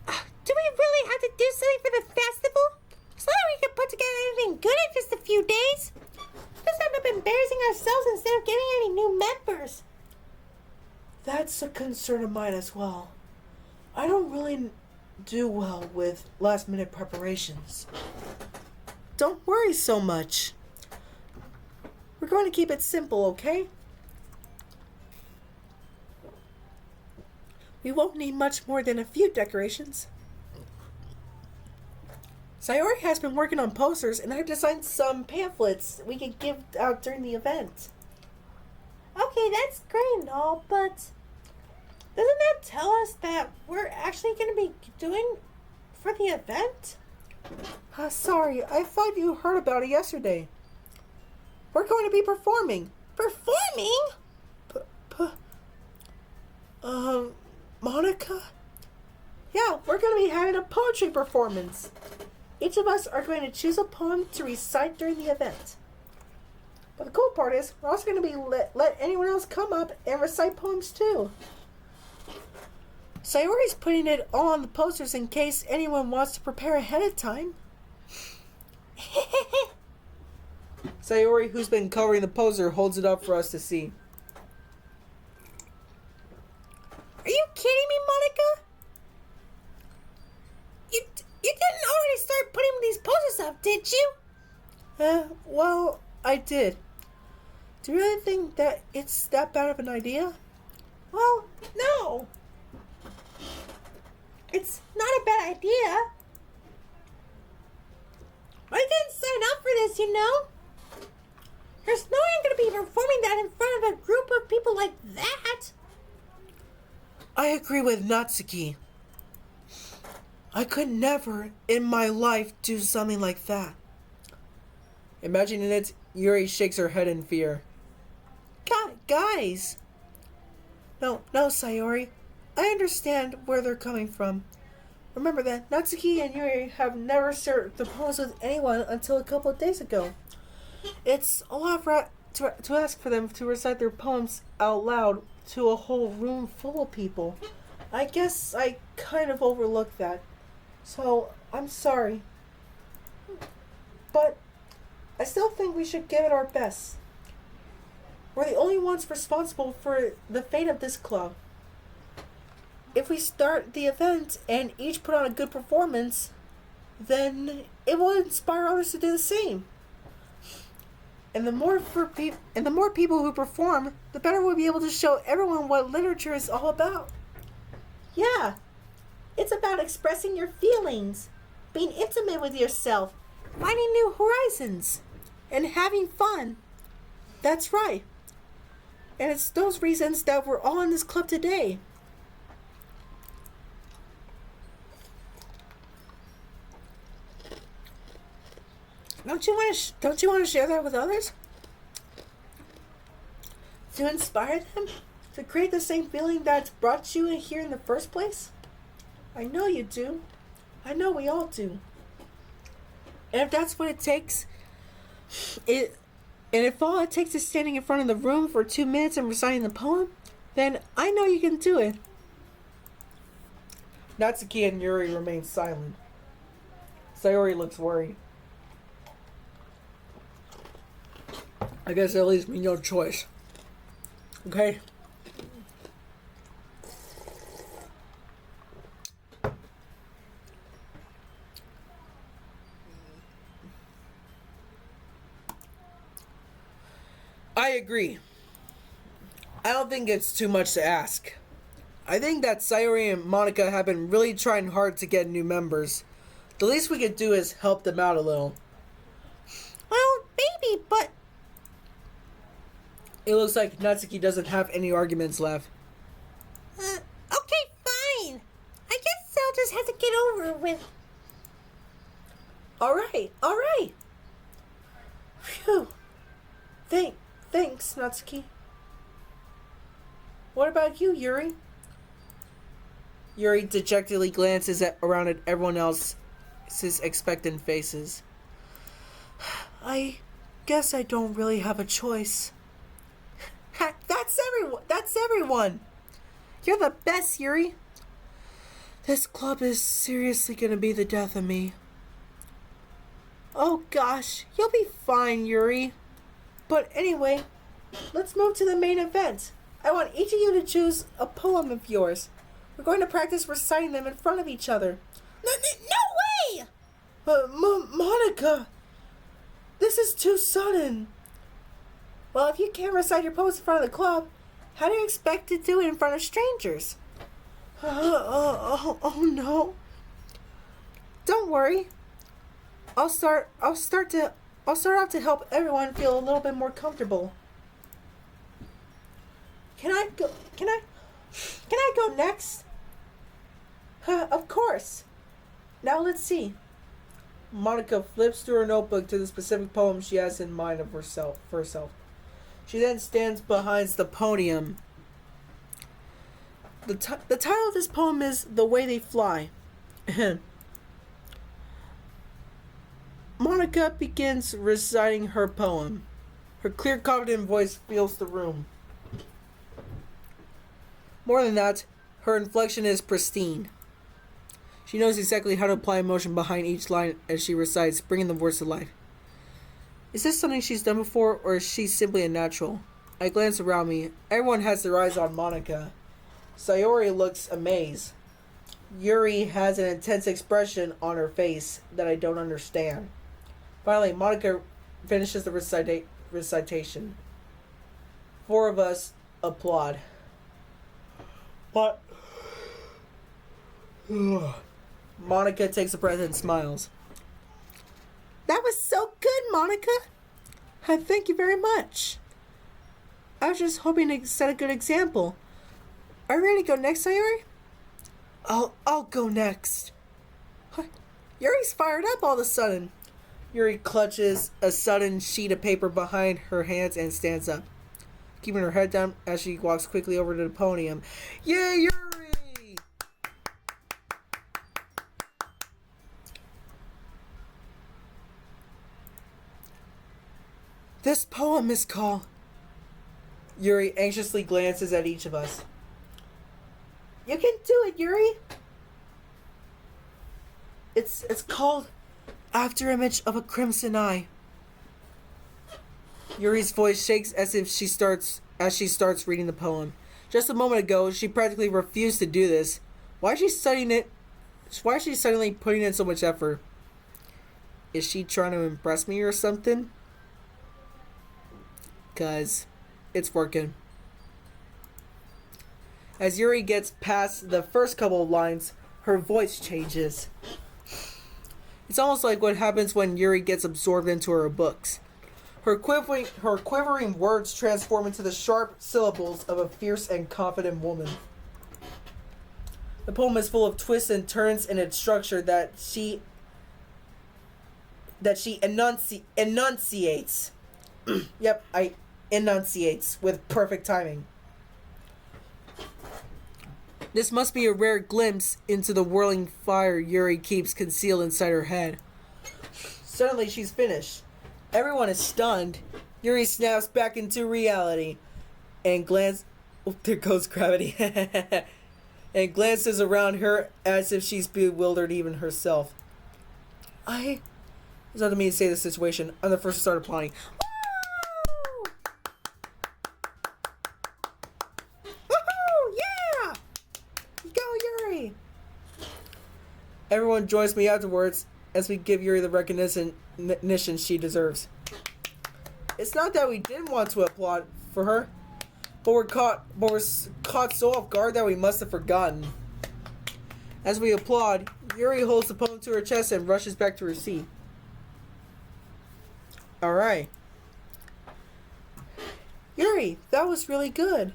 B: Do we really have to do something for the festival? So that we can put together anything good in just a few days? Let's end up embarrassing ourselves instead of getting any new members.
A: That's a concern of mine as well. I don't really do well with last-minute preparations. Don't worry so much. We're going to keep it simple, okay? We won't need much more than a few decorations. Sayori has been working on posters, and I've designed some pamphlets we can give out during the event.
B: Okay, that's great and all, but doesn't that tell us that we're actually going to be doing for the event?
A: Sorry, I thought you heard about it yesterday. We're going to be performing.
B: Performing?
A: Monica? Yeah, we're going to be having a poetry performance. Each of us are going to choose a poem to recite during the event. But the cool part is, we're also going to be let anyone else come up and recite poems too. Sayori's putting it all on the posters in case anyone wants to prepare ahead of time. Sayori, who's been covering the poster, holds it up for us to see.
B: Are you kidding me, Monica? You didn't already start putting these posters up, did you?
A: Well, I did. Do you really think that it's that bad of an idea?
B: Well, no. It's not a bad idea. I didn't sign up for this you know? There's no way I'm going to be performing that in front of a group of people like that.
A: I agree with Natsuki. I could never in my life do something like that. Imagining it, Yuri shakes her head in fear. Guys! No, Sayori. I understand where they're coming from. Remember that Natsuki and Yuri have never shared the poems with anyone until a couple of days ago. It's a lot to ask for them to recite their poems out loud to a whole room full of people. I guess I kind of overlooked that. So, I'm sorry. But I still think we should give it our best. We're the only ones responsible for the fate of this club. If we start the event and each put on a good performance, then it will inspire others to do the same. And the more people who perform, the better we'll be able to show everyone what literature is all about.
B: Yeah, it's about expressing your feelings, being intimate with yourself,
A: finding new horizons, and having fun. That's right. And it's those reasons that we're all in this club today. Don't you want to share that with others? To inspire them? To create the same feeling that's brought you in here in the first place? I know you do. I know we all do. And if that's what it takes, if all it takes is standing in front of the room for 2 minutes and reciting the poem, then I know you can do it. Natsuki and Yuri remain silent. Sayori looks worried. I guess that leaves me no choice. Okay? I agree. I don't think it's too much to ask. I think that Sayori and Monica have been really trying hard to get new members. The least we could do is help them out a little.
B: Well, maybe, but...
A: It looks like Natsuki doesn't have any arguments left.
B: Okay, fine. I guess I'll just have to get over it with.
A: Alright. Phew. Thanks, Natsuki. What about you, Yuri? Yuri dejectedly glances around at everyone else's expectant faces. I guess I don't really have a choice. That's everyone. You're the best, Yuri. This club is seriously gonna be the death of me. Oh gosh, you'll be fine, Yuri. But anyway, let's move to the main event. I want each of you to choose a poem of yours. We're going to practice reciting them in front of each other.
B: No way!
A: Monica! This is too sudden. Well, if you can't recite your poems in front of the club, how do you expect to do it in front of strangers? Oh no. Don't worry. I'll start out to help everyone feel a little bit more comfortable. Can I go next? Of course. Now let's see. Monica flips through her notebook to the specific poem she has in mind for herself. She then stands behind the podium. The title of this poem is The Way They Fly. Monica begins reciting her poem. Her clear, confident voice fills the room. More than that, her inflection is pristine. She knows exactly how to apply emotion behind each line as she recites, bringing the words to life. Is this something she's done before, or is she simply a natural? I glance around me. Everyone has their eyes on Monica. Sayori looks amazed. Yuri has an intense expression on her face that I don't understand. Finally, Monica finishes the recitation. 4 of us applaud. But Monica takes a breath and smiles.
B: That was so good, Monica.
A: Thank you very much. I was just hoping to set a good example. Are you ready to go next, Sayori? I'll go next. Yuri's fired up all of a sudden. Yuri clutches a sudden sheet of paper behind her hands and stands up, keeping her head down as she walks quickly over to the podium. Yay, Yuri! This poem is called... Yuri anxiously glances at each of us. You can do it, Yuri! It's called After Image of a Crimson Eye. Yuri's voice shakes as she starts reading the poem. Just a moment ago, she practically refused to do this. Why is she studying it? Why is she suddenly putting in so much effort? Is she trying to impress me or something? 'Cause it's working. As Yuri gets past the first couple of lines, her voice changes. It's almost like what happens when Yuri gets absorbed into her books. Her quivering words transform into the sharp syllables of a fierce and confident woman. The poem is full of twists and turns in its structure that she enunciates. Yep, I enunciates with perfect timing. This must be a rare glimpse into the whirling fire Yuri keeps concealed inside her head. Suddenly she's finished. Everyone is stunned. Yuri snaps back into reality and oh, there goes gravity. And glances around her as if she's bewildered even herself. It's not to me to say the situation. I'm the first to start applauding. Everyone joins me afterwards as we give Yuri the recognition she deserves. It's not that we didn't want to applaud for her, but we're caught so off guard that we must have forgotten. As we applaud, Yuri holds the poem to her chest and rushes back to her seat. Alright. Yuri, that was really good.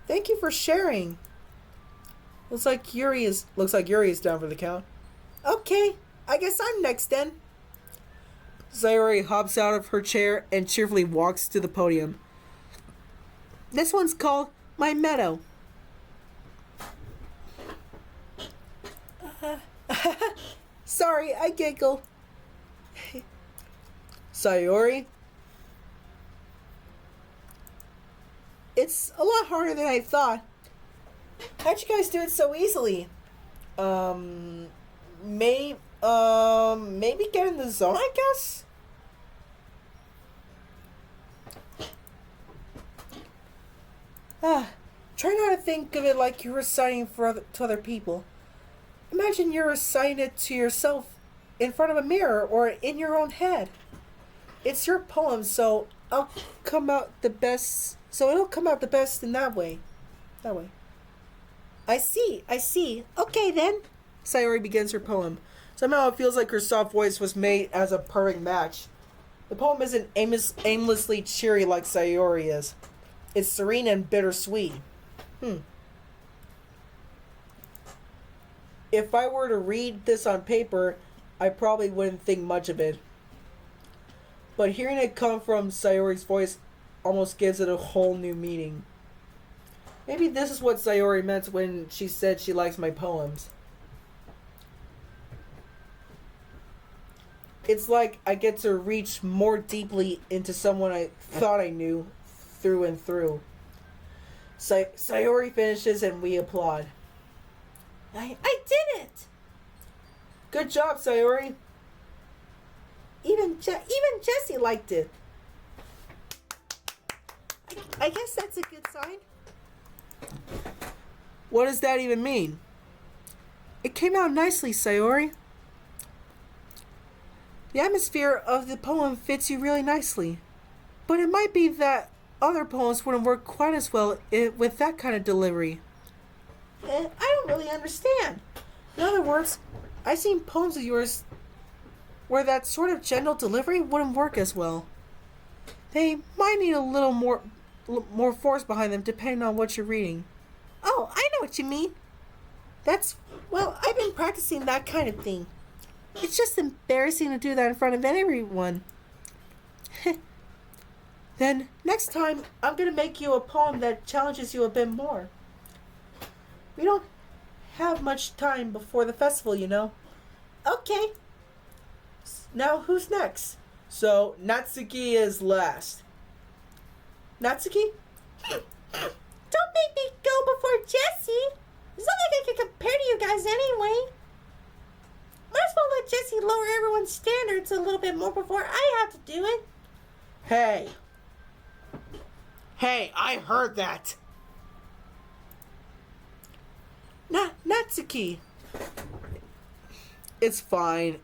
A: Thank you for sharing. Looks like Yuri is down for the count. Okay, I guess I'm next then. Sayori hops out of her chair and cheerfully walks to the podium. This one's called My Meadow. Sorry, I giggle. Sayori? It's a lot harder than I thought. How'd you guys do it so easily? Maybe get in the zone, I guess? Try not to think of it like you're reciting to other people. Imagine you're reciting it to yourself in front of a mirror or in your own head. It's your poem, so it'll come out the best in that way. I see. Okay then. Sayori begins her poem. Somehow it feels like her soft voice was made as a perfect match. The poem isn't aimlessly cheery like Sayori is. It's serene and bittersweet. If I were to read this on paper, I probably wouldn't think much of it. But hearing it come from Sayori's voice almost gives it a whole new meaning. Maybe this is what Sayori meant when she said she likes my poems. It's like I get to reach more deeply into someone I thought I knew through and through. Sayori finishes and we applaud. I did it! Good job, Sayori. Even Jessie liked it. I guess that's a good sign. What does that even mean? It came out nicely, Sayori. The atmosphere of the poem fits you really nicely. But it might be that other poems wouldn't work quite as well with that kind of delivery. I don't really understand. In other words, I've seen poems of yours where that sort of gentle delivery wouldn't work as well. They might need a little more force behind them depending on what you're reading.
B: Oh, I know what you mean.
A: Well, I've been practicing that kind of thing. It's just embarrassing to do that in front of everyone. Then, next time, I'm gonna make you a poem that challenges you a bit more. We don't have much time before the festival, you know.
B: Okay.
A: Now, who's next? So, Natsuki is last. Natsuki?
B: Don't make me go before Jessie. It's not like I can compare to you guys anyway. Might as well let Jessie lower everyone's standards a little bit more before I have to do it.
A: Hey, I heard that. Natsuki. It's fine.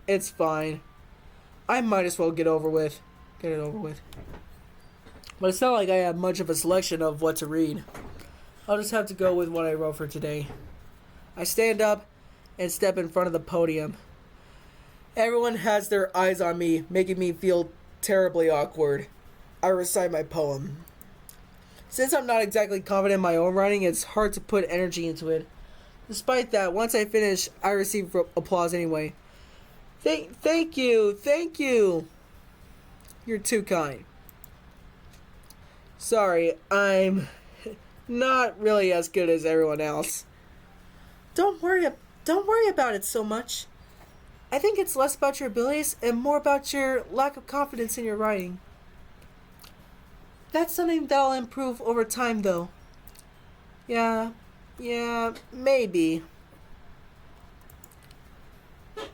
A: I might as well get it over with. But it's not like I have much of a selection of what to read. I'll just have to go with what I wrote for today. I stand up and step in front of the podium. Everyone has their eyes on me, making me feel terribly awkward. I recite my poem. Since I'm not exactly confident in my own writing, it's hard to put energy into it. Despite that, once I finish, I receive applause anyway. Thank you. You're too kind. Sorry, I'm not really as good as everyone else. Don't worry about it so much. I think it's less about your abilities and more about your lack of confidence in your writing. That's something that'll improve over time, though. Yeah, maybe.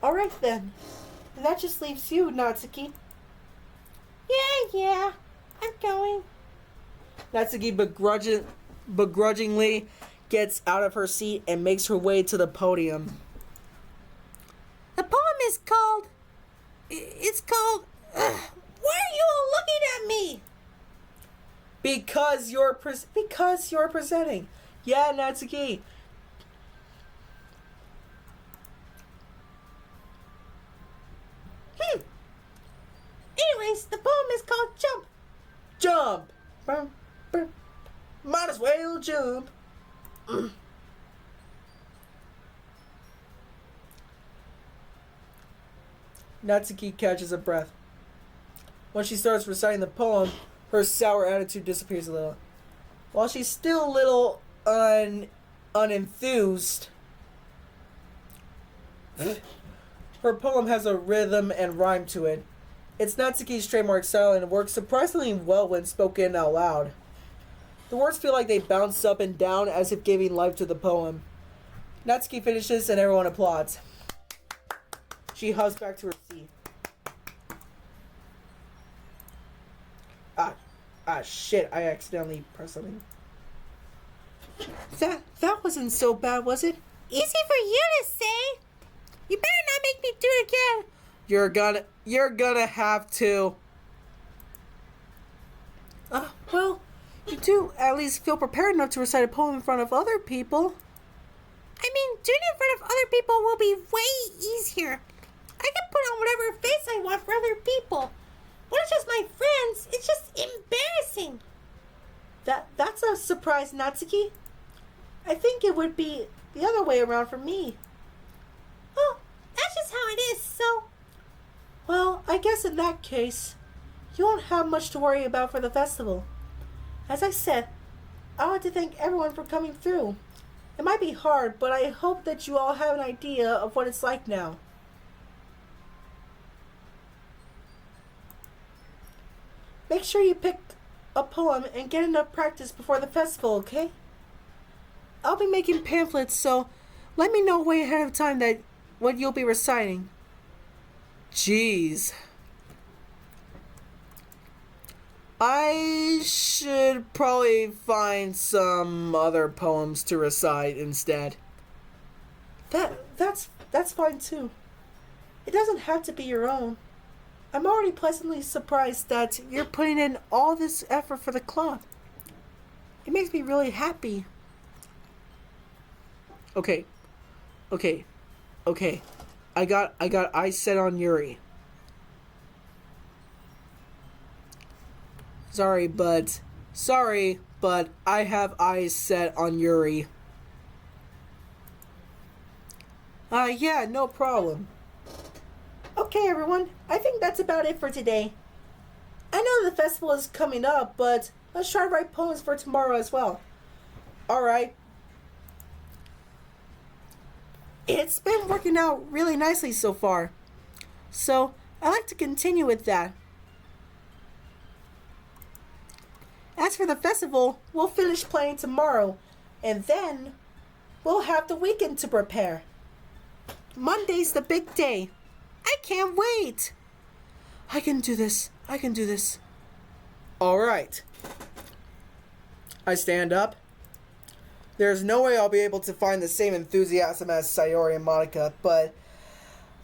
A: Alright then. That just leaves you, Natsuki.
B: Yeah, I'm going.
A: Natsuki begrudgingly gets out of her seat and makes her way to the podium.
B: The poem is called... Why are you all looking at me?
A: Because you're presenting. Yeah, Natsuki.
B: Anyways, the poem is called Jump.
A: Jump. Might as well jump. Natsuki catches a breath. When she starts reciting the poem, her sour attitude disappears a little. While she's still a little unenthused, her poem has a rhythm and rhyme to it. It's Natsuki's trademark style and it works surprisingly well when spoken out loud. The words feel like they bounce up and down as if giving life to the poem. Natsuki finishes and everyone applauds. She hugs back to her seat. Shit, I accidentally pressed something. That wasn't so bad, was it?
B: Easy for you to say. You better not make me do it again.
A: You're gonna have to. Well, you do at least feel prepared enough to recite a poem in front of other people.
B: I mean, doing it in front of other people will be way easier. I can put on whatever face I want for other people. When it's just my friends, it's just embarrassing.
A: That's a surprise, Natsuki. I think it would be the other way around for me.
B: Oh, that's just how it is, so...
A: Well, I guess in that case, you won't have much to worry about for the festival. As I said, I want to thank everyone for coming through. It might be hard, but I hope that you all have an idea of what it's like now. Make sure you pick a poem and get enough practice before the festival, okay? I'll be making pamphlets, so let me know way ahead of time that what you'll be reciting. Jeez. I should probably find some other poems to recite instead. That's fine too. It doesn't have to be your own. I'm already pleasantly surprised that you're putting in all this effort for the club. It makes me really happy. Okay. I got eyes set on Yuri. Sorry, but I have eyes set on Yuri. Yeah, no problem. Okay, everyone, I think that's about it for today. I know the festival is coming up, but let's try to write poems for tomorrow as well. Alright. It's been working out really nicely so far. So, I'd like to continue with that. As for the festival, we'll finish playing tomorrow, and then we'll have the weekend to prepare. Monday's the big day. I can't wait. I can do this. Alright. I stand up. There's no way I'll be able to find the same enthusiasm as Sayori and Monica, but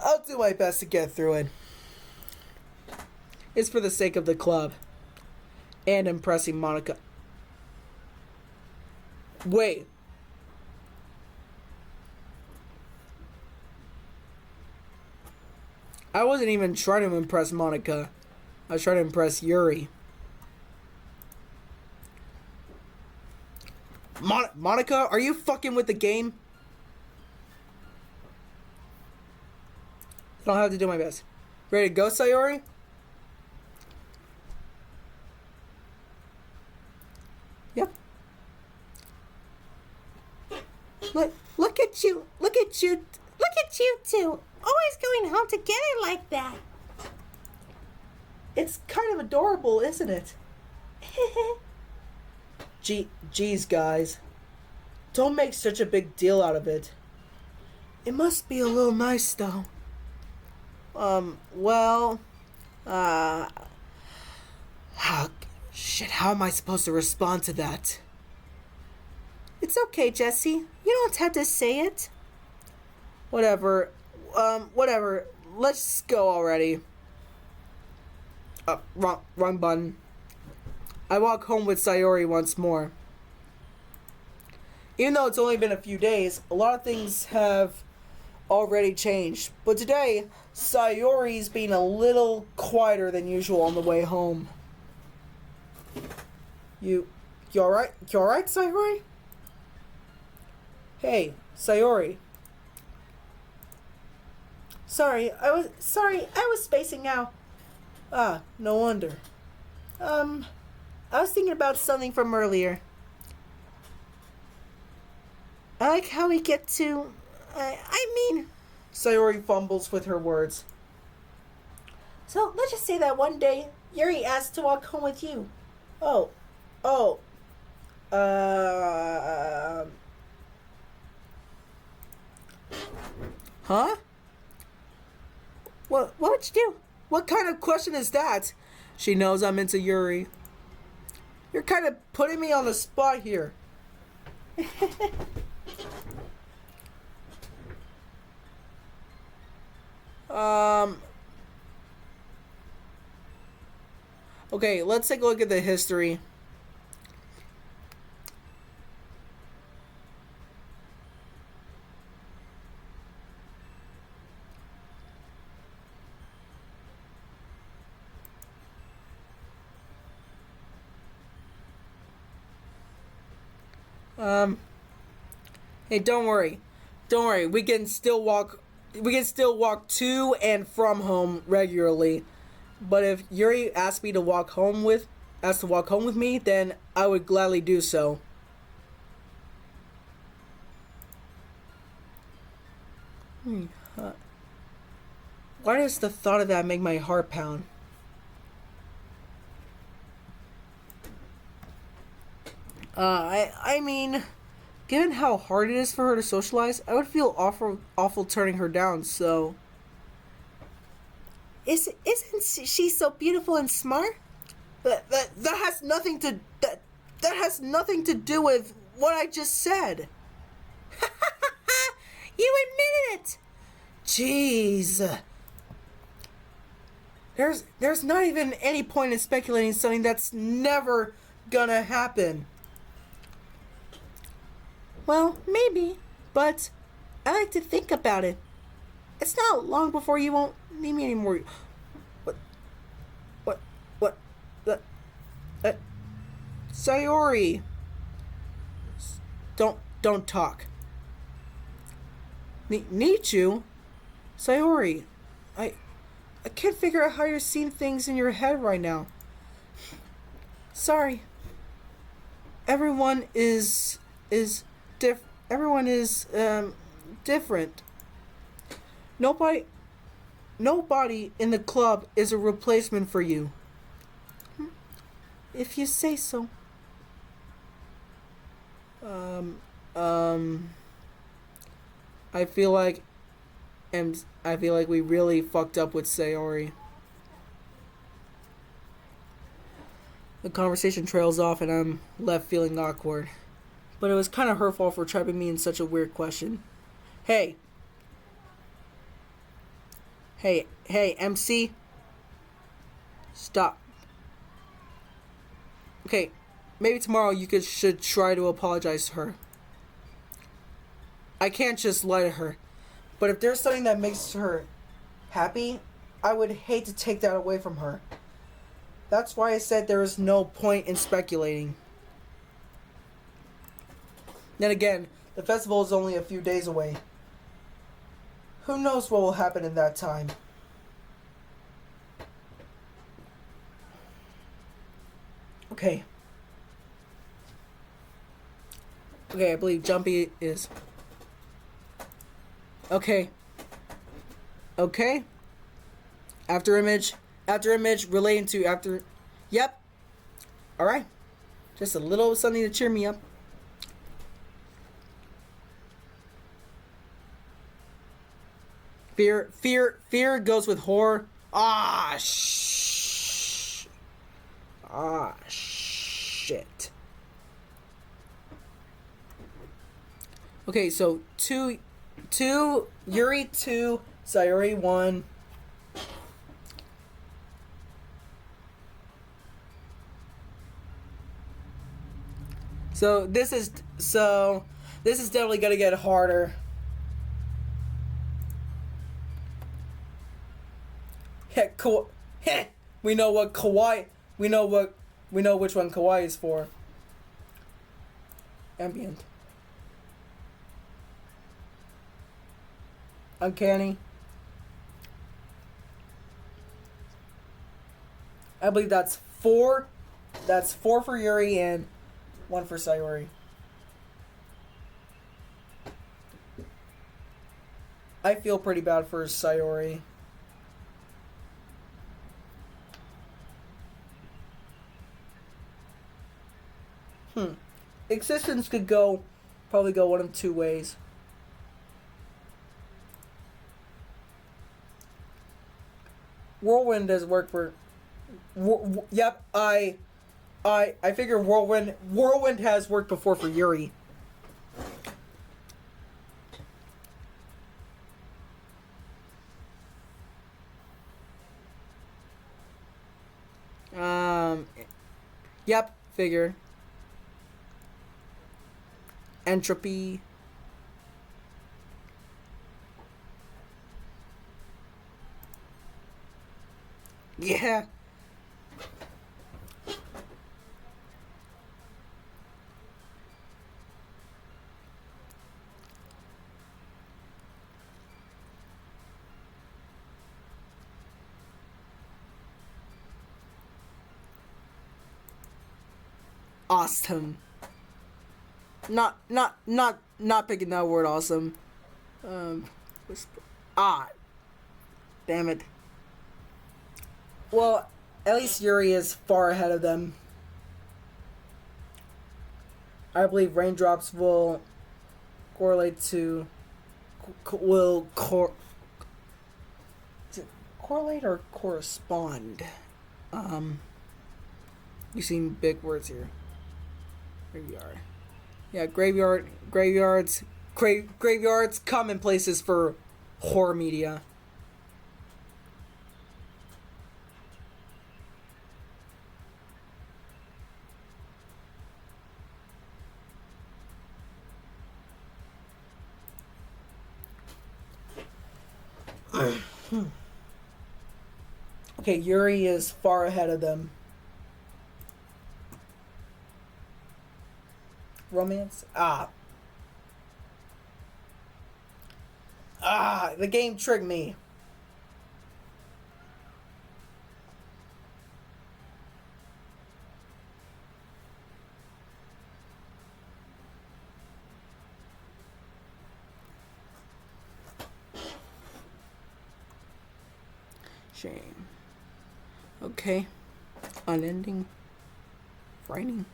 A: I'll do my best to get through it. It's for the sake of the club. And impressing Monica. Wait. I wasn't even trying to impress Monica. I was trying to impress Yuri. Monica, are you fucking with the game? I don't have to do my best. Ready to go, Sayori? Yep.
B: Look at you two. Always going home together like that.
A: It's kind of adorable, isn't it? Geez, guys. Don't make such a big deal out of it. It must be a little nice, though. Well... Shit, how am I supposed to respond to that? It's okay, Jesse. You don't have to say it. Whatever. Let's go already. Wrong button. I walk home with Sayori once more. Even though it's only been a few days, a lot of things have already changed. But today, Sayori's being a little quieter than usual on the way home. You alright? You alright, Sayori? Hey, Sayori. Sorry, I was spacing out. Ah, no wonder. I was thinking about something from earlier. I like how we get to... Sayori fumbles with her words. So, let's just say that one day, Yuri asked to walk home with you. Huh? What would you do? What kind of question is that? She knows I'm into Yuri. You're kind of putting me on the spot here. Okay, let's take a look at the history. Hey, don't worry. We can still walk to and from home regularly. But if Yuri asked to walk home with me, then I would gladly do so. Why does the thought of that make my heart pound? I mean, given how hard it is for her to socialize, I would feel awful turning her down, so... Isn't she so beautiful and smart? That has nothing to... That has nothing to do with what I just said.
B: You admitted it!
A: Jeez. There's not even any point in speculating something that's never gonna happen. Well, maybe, but I like to think about it. It's not long before you won't need me anymore. Uh, Sayori! Don't talk. Nichu? Sayori, I can't figure out how you're seeing things in your head right now. Sorry. Everyone is everyone is different. Nobody in the club is a replacement for you. If you say so. I feel like we really fucked up with Sayori. The conversation trails off and I'm left feeling awkward. But it was kind of her fault for trapping me in such a weird question. Hey, MC. Stop. Okay, maybe tomorrow you should try to apologize to her. I can't just lie to her. But if there's something that makes her happy, I would hate to take that away from her. That's why I said there is no point in speculating. Then again, the festival is only a few days away. Who knows what will happen in that time? Okay. Okay, I believe Jumpy is... Okay. After image, relating to after... Yep. Alright. Just a little something to cheer me up. Fear goes with horror. Shit. Okay, so two, Yuri 2, Sayori 1. So this is definitely gonna get harder. Heck, we know what Kawaii. We know which one Kawaii is for. Ambient. Uncanny. I believe that's 4. That's 4 for Yuri and 1 for Sayori. I feel pretty bad for Sayori. Existence could probably go one of 2 ways. Whirlwind has worked for... Yep, I figure Whirlwind has worked before for Yuri. Yep, figure. Entropy. Yeah. Awesome. Not picking that word awesome. Damn it. Well, at least Yuri is far ahead of them. I believe raindrops will correlate to... correlate or correspond? You seen big words here. Graveyard. Yeah, graveyards common places for horror media. Okay, Yuri is far ahead of them. romance. The game tricked me. Shame. Okay. Unending. Frightening.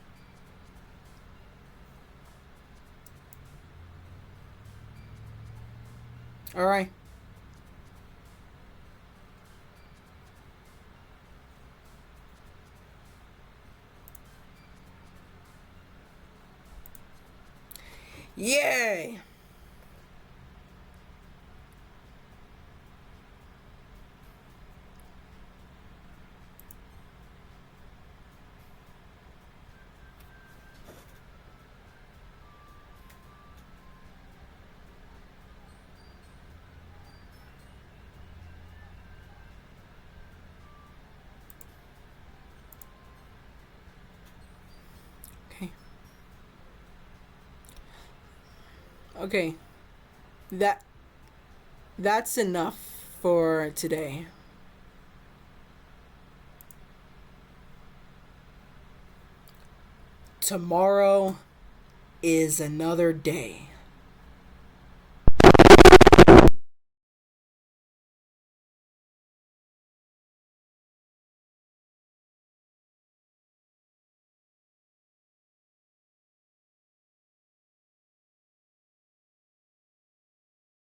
A: Alright. Yay! Okay. Okay. That's enough for today. Tomorrow is another day.